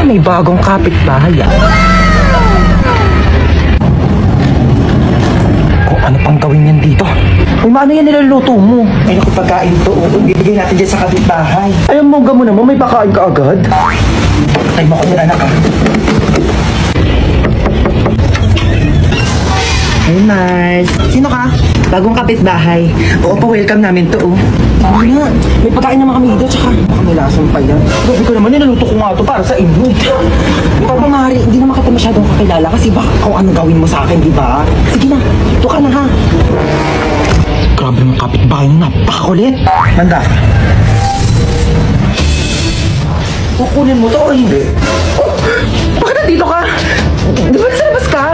May bagong kapitbahay ah. Kung ano pang gawin yan dito. Uy, maano yan niluluto mo? Ay, naku, pagkain to. Ibigay natin dyan sa kapitbahay. Ay, ang mongga mo naman, may pakain ka agad. Ay, mo ko yan, anak ah. Hey, Mars. Sino ka? Bagong kapitbahay. Oo, pa-welcome namin to, oh. Ay nga, may pagkain naman kami dito, tsaka baka may lasang pa yan. Grabe ko naman, nilaluto ko nga ito para sa inyo. Ikaw ba, Mari, hindi naman kita masyadong kakilala kasi baka kung ano gawin mo sa akin, di ba? Sige na, ito ka na ha. Grabe mga kapitbahay na, napakakulit. Manda. Kukunin mo to o hindi? Oh, bakit nandito ka? Di ba nasa labas ka?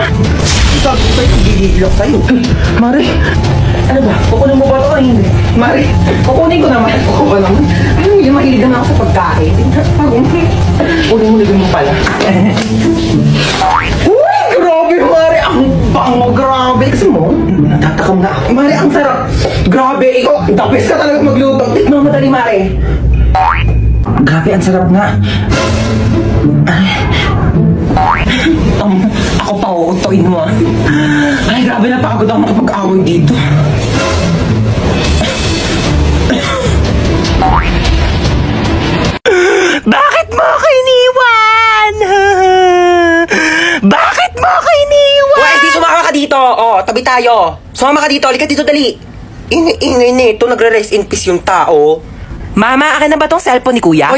Sabi ko sa'yo, gigilok sa'yo. Mari, ano ba? Kukunin mo ba ito o hindi? Mari, kukunin ko naman. Oo naman. Ano yung mahilig naman ako sa pagkain? Kunin mo ligin mo pala. Uy, grabe Mari! Ang bango, grabe! Kasi mo, natatakam na ako. Mari, ang sarap! Grabe, ikaw, the best ka talaga magluto. Tikman mo dali, Mari. Grabe, ang sarap nga. Ako pa uutoin mo ah. Ay, grabe na pagod ako makapag-away dito. Bakit mo ako iniwan? Bakit mo ako iniwan? Wes, di sumama ka dito. Oh, tabi tayo. Sumama ka dito. Halika dito, dali. Ingay nito. Nagre-rest in peace yung tao. Mama, akin na ba tong cellphone ni Kuya?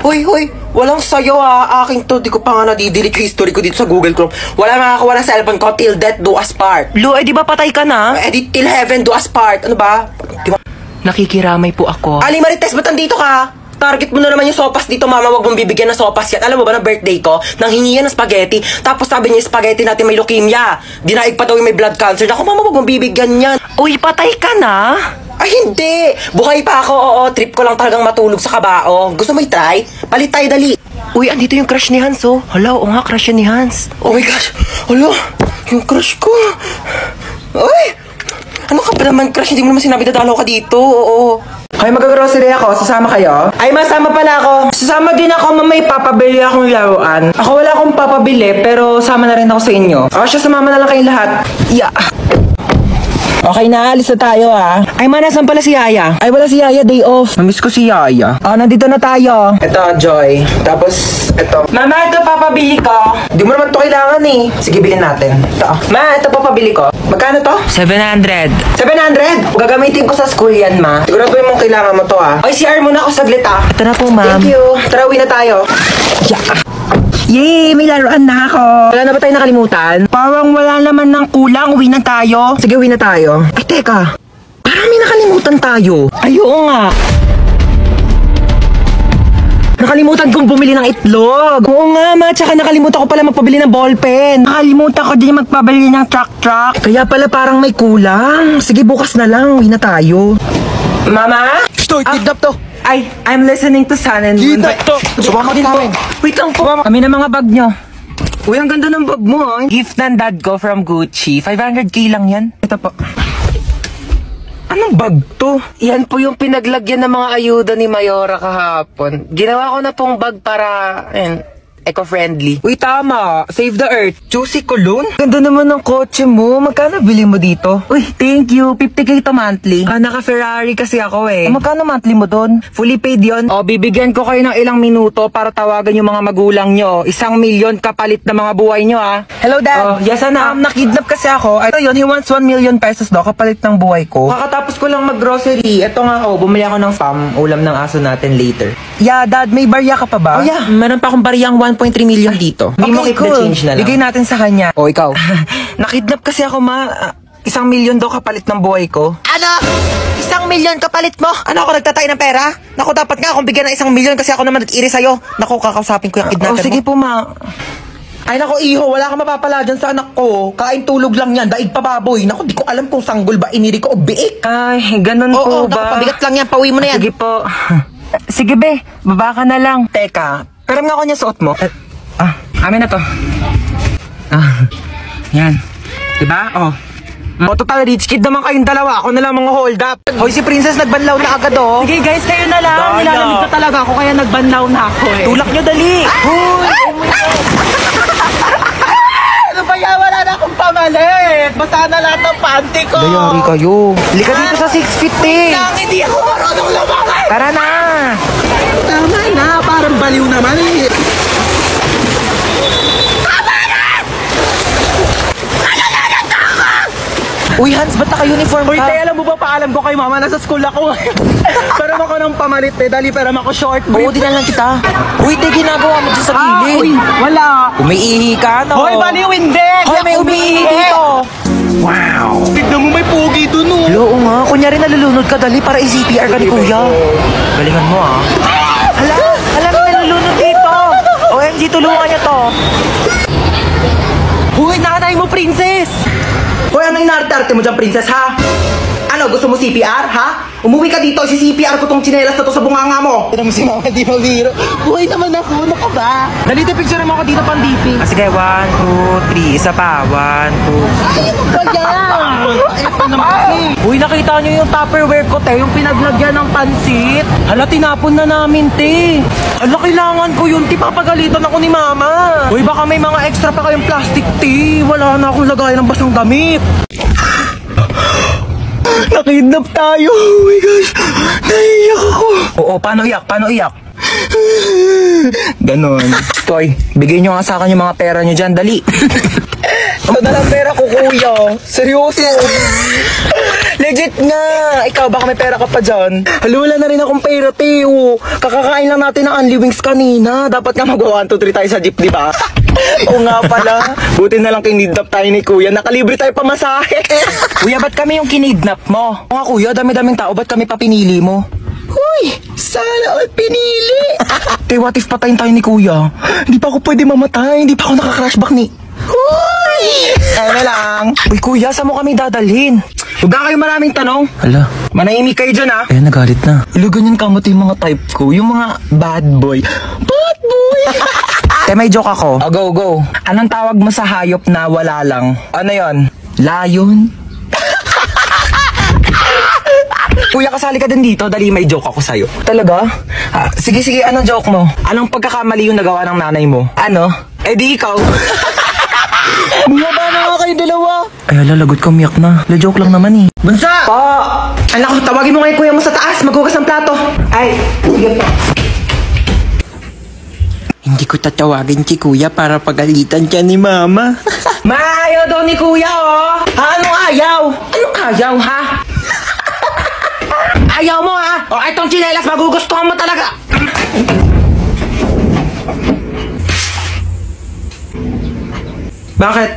Hoy. Walang sayo ah. Akin to. Di ko pa nga nadidelete yung history ko dito sa Google Chrome. Wala makakakuha ng cellphone ko till death do us part. Lu, di ba patay ka na? Di till heaven do us part. Ano ba? Di ba? Nakikiramay po ako. Ali Marites, ba't nandito ka? Target mo na naman yung sopas dito, mama. Wag mong bibigyan ng sopas yan. Alam mo ba na birthday ko? Nang hingi yan ng spaghetti. Tapos sabi niya yung spaghetti natin may leukemia. Dinaig pa daw yung may blood cancer. Ako, mama, wag mong bibigyan yan. Uy, patay ka na? Ay, hindi! Buhay pa ako, oo. Trip ko lang talagang matulog sa kabao. Gusto mo i-try? Palit tayo, dali. Uy, andito yung crush ni Hans, oh. Hala, oo nga, crush yan ni Hans. Oh my gosh! Hala, yung crush ko. Ay! Ano ka ba naman, crush? Hindi mo naman sinabi dadalaw ka dito, oo. Ay, mag-grocery ako. Sasama kayo? Ay, masama pala ako. Sasama din ako, mamay papabili akong laruan. Ako wala akong papabili, pero sama na rin ako sa inyo. O, siya, sumama na lang kayong lahat. Yeah. Okay na, alis na tayo ah. Ay man, nasan pala si Yaya? Ay wala si Yaya, day off. Mamiss ko si Yaya. Nandito na tayo. Ito, Joy. Tapos, ito. Mama, ito papabili ko. Di mo naman to kailangan eh. Sige, bilhin natin. Ito. Ma, ito papabili ko. Magkano to? 700. 700? Gagamitin ko sa school yan, ma. Siguraduhin mong kailangan mo to ah. Ay, CR muna ako saglit ah. Ito na po, ma'am. Thank you. Tara, uwi na tayo. Yeah. Yay! May laruan na ako! Wala na ba tayo nakalimutan? Parang wala naman ng kulang. Uwi na tayo. Sige, uwi na tayo. Ay, teka. Parang may nakalimutan tayo. Ay, oo nga. Nakalimutan kong bumili ng itlog. Oo nga, ma. Tsaka nakalimutan ko pala magpabili ng ballpen. Nakalimutan ko din magpabili ng truck. Kaya pala parang may kulang. Sige, bukas na lang. Uwi na tayo. Mama? Stoy, kidnap to! Ay, I'm listening to Sun and Moon. Kidnap to! Sumama din po! Wait lang po. Kami na mga bag nyo. Uy, ang ganda ng bag mo, ah. Gift ng dad ko from Gucci. 500k lang yan. Ito po. Anong bag to? Yan po yung pinaglagyan ng mga ayuda ni Mayora kahapon. Ginawa ko na pong bag para, eco-friendly. Uy, tama. Save the earth. Juicy Cologne? Ganda naman ng kotse mo. Magkano bili mo dito? Uy, thank you. 50k to monthly. Naka-Ferrari kasi ako eh. Magkano monthly mo doon? Fully paid yon. O, bibigyan ko kayo ng ilang minuto para tawagan yung mga magulang nyo. 1,000,000 kapalit na mga buhay nyo, ah. Hello, Dad. Yes, anak. Nakidnap kasi ako. Ito yun, he wants 1,000,000 pesos daw kapalit ng buhay ko. Kakatapos ko lang mag-grocery. Ito nga, bumili ako ng ulam ng aso natin later. Yeah, Dad, may barya ka pa ba? Oh, yeah. Meron pa akong bariyang 1.3 million dito. Hindi mo keep the change na lang. Bigay natin sa kanya. O, ikaw. Nakidnap kasi ako, ma. 1,000,000 daw kapalit ng buhay ko. Ano? 1,000,000 kapalit mo? Ano ako nagtatay ng pera? Naku, dapat nga akong bigyan ng 1,000,000 kasi ako naman nag-iri sa'yo. Naku, kakausapin ko yung kidnapper mo. Sige po, ma. Ay, naku, iho, wala kang mapapala dyan sa anak ko. Kain tulog lang yan, daig pa baboy. Naku, di ko alam kung sanggol ba iniri ko o biik. Ay, ganun po naku, ba? pabigat lang yan, pauwi mo na yan. Sige po. Sige, be. Baba ka na lang. Teka, pero nga ako niya suot mo. Amin na to. Yan. Diba? Oh. O, total rich kid naman kayong dalawa. Ako na lang mga hold up. Hoy, si Princess nagbanlaw na agad, oh. Sige guys, kayo na lang. Daya. Nilalamig ko talaga ako kaya nagbanlaw na ako eh. Tulak nyo, dali. Hoy! Ano ba yan? Wala na akong pamalit. Basta na lahat ng panty ko. Dayari kayo. Lika dito sa 6 feet, eh. Lang, hindi ako marunong lumakay. Tara na. Tama na, parang baliw naman eh. Uy, Hans, ba't naka-uniform Uy, ka? te, alam mo ba, paalam ko kay mama, nasa school ako. Pero ako ng pamalit, te. Dali, pero ako short Oo, brief. di na lang kita. Uy, te, ginagawa mo dyan sa Uy, gilid. wala. Umiihi ka, no? Hoy, baliw, hindi. Hoy, may umiihi dito. Wow. Tignan mo, may pogi dun, oh. Oo nga, kunyari nalulunod ka, dali para i-CPR ka ni kuya. Galingan mo, ah. Hala, may nalulunod dito. OMG, tulungan niya to. Uy, nanay mo, princess. Hoy, ano yung narte-arte mo dyan, princess, ha? Ano, gusto mo CPR, ha? Umuwi ka dito, si-CPR ko tong tsinelas na to sa bunganga mo. Tignan mo si mama, di mo biro. Buhay naman ako, ano ka ba? Dali, te, picture mo ako dito, pandipi. Ah, sige, 1, 2, 3, isa pa, 1, 2. Ba yan? Ito naman kasi. Uy, nakita niyo yung Tupperware ko, te, yung Pinaglagyan ng pansit. Hala, tinapon na namin, te. Hala, kailangan ko yun, te. Papagalitan ako ni mama. Uy, baka may mga extra pa kayong plastic, te. Wala na akong lagayan ng basang damit. Nakidnap tayo. Oh my gosh. Naiiyak ako. Oo, paano iyak? Paano iyak? Ganon. Toy, bigay nyo nga sa akin yung mga pera nyo dyan, dali. Ang dalang pera ko, kuya. Seryoso. Legit nga! Ikaw, baka may pera ka pa dyan. Wala na rin akong pera, Teo. Kakakain lang natin ng Unli Wings kanina. Dapat nga mag-1, 2, 3 tayo sa jeep, di ba? Oo nga pala. Buti na lang kinidnap tayo ni kuya. Nakalibre tayo pamasahe. Kuya, ba't kami yung kinidnap mo? Oo nga, kuya, dami-daming tao, ba't kami pa pinili mo? Uy, sana all pinili. Te, what if patayin tayo ni kuya? Hindi pa ako pwede mamatay. Hindi pa ako naka-crashback ni... Uy! Ano lang? Uy, kuya, saan mo kami dadalhin? Huwag na kayo maraming tanong. Hala, Manahimik kayo dyan, ha? eh, nagalit na. Ilo, ganyan kamot yung mga type ko. Yung mga bad boy. Bad boy! Te, may joke ako. Oh, go, go. Anong tawag mo sa hayop na wala lang? Ano yon? Layon? Kuya, kasali ka din dito. Dali, may joke ako sa'yo. Talaga? Sige, sige. Anong joke mo? Anong pagkakamali yung nagawa ng nanay mo? Ano? Eh di ikaw. Bumaba na nga kayo dalawa. Ay, ala, lagot ka, umiyak na. La joke lang naman eh. Bansa! Pa! Anak ko, tawagin mo nga yung kuya mo sa taas. Maghugas ng plato. Ay, sige pa. Hindi ko tatawagin si kuya para pagalitan siya ni mama. Maayaw daw ni kuya, oh. Ha, anong ayaw? Anong ayaw, ha? Ayaw mo, ha? O, itong tsinelas, magugustuhan mo talaga. Bakit?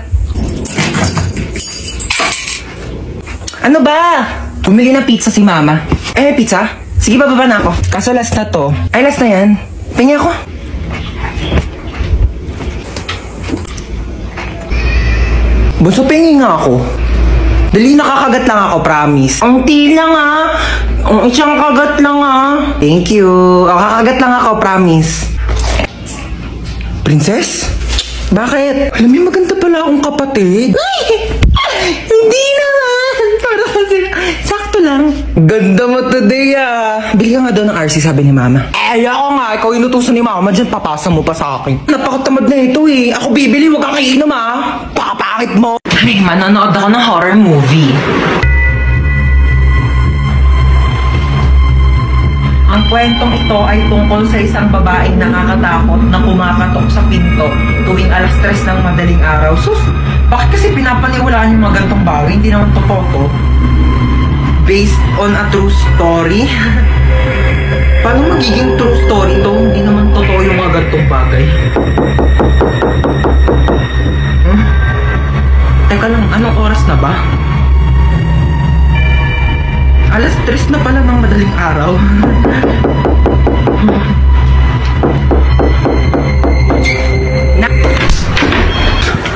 Ano ba? Bumili ng pizza si mama. Eh, pizza? Sige, bababa na ako. Kaso last na to. Ay, last na yan. Pingi ako. Bunso, pingi nga ako. Dali, nakakagat lang ako, promise. Ang ti lang, ha? Ang isang kagat lang, ha? Thank you. Kakagat lang ako, promise. Princess? Bakit? Alam mo, maganda pala akong kapatid. Hindi naman. Para kasi, sakto lang. Ganda mo today, ah. Bili ka nga daw ng RC, sabi ni mama. Eh, ako nga. Ikaw inutusan ni mama. Diyan, papasa mo pa sa akin. Napakatamad na ito, eh. Ako bibili, huwag kang iinom, ah. Pakapakit mo. Ay, manonood ako ng horror movie. Ang kwentong ito ay tungkol sa isang babaeng nakakatakot na kumakatok sa pinto tuwing alas 3 ng madaling araw. Sus, bakit kasi pinapaniwalaan yung mga gantong bagay? Hindi naman totoo to. Based on a true story? Paano magiging true story to? Hindi naman totoo yung mga gantong bagay. Teka lang, anong oras na ba? Alas 3 na pala ng madaling araw.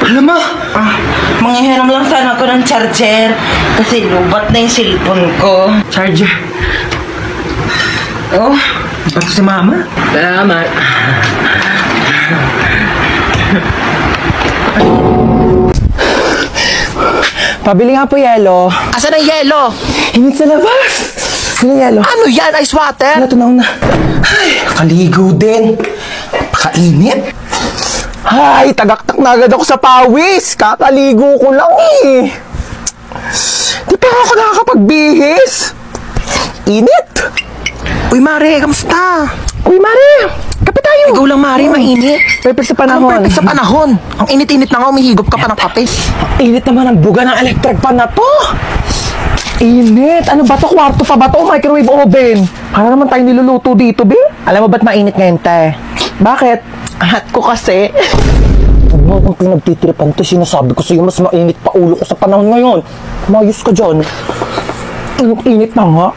Alam mo, Manghihiram lang sana ako ng charger kasi lubat na yung cellphone ko. charger. Oh, ito si mama. Salamat. Pabili nga po yelo. Asan ang yelo? Init sa labas. Sino yelo? Ano yan? Ice water? Wala, tunaw na. Ay, kaligo din. Pakainit. Ay, tagaktak na agad ako sa pawis. Kakaligo ko lang eh. Di pa ako nakakapagbihis. Init. Uy, Mare, kamusta? Uy, Mare. Kape tayo. Ikaw lang, Mare, mainit. Perfect sa Anong panahon. perfect sa panahon? Ang init-init na nga, umihigop ka pa ng kape. Init naman ang buga ng electric pan na to. Init. Ano ba to? Kwarto pa ba to? Microwave oven. Para naman tayo niluluto dito, be. Alam mo ba't mainit ngayon, te? Bakit? Hot ko kasi. Ano kung pinagtitiripan to, sinasabi ko sa'yo, mas mainit pa ulo ko sa panahon ngayon. Mayos ka dyan. Init na nga.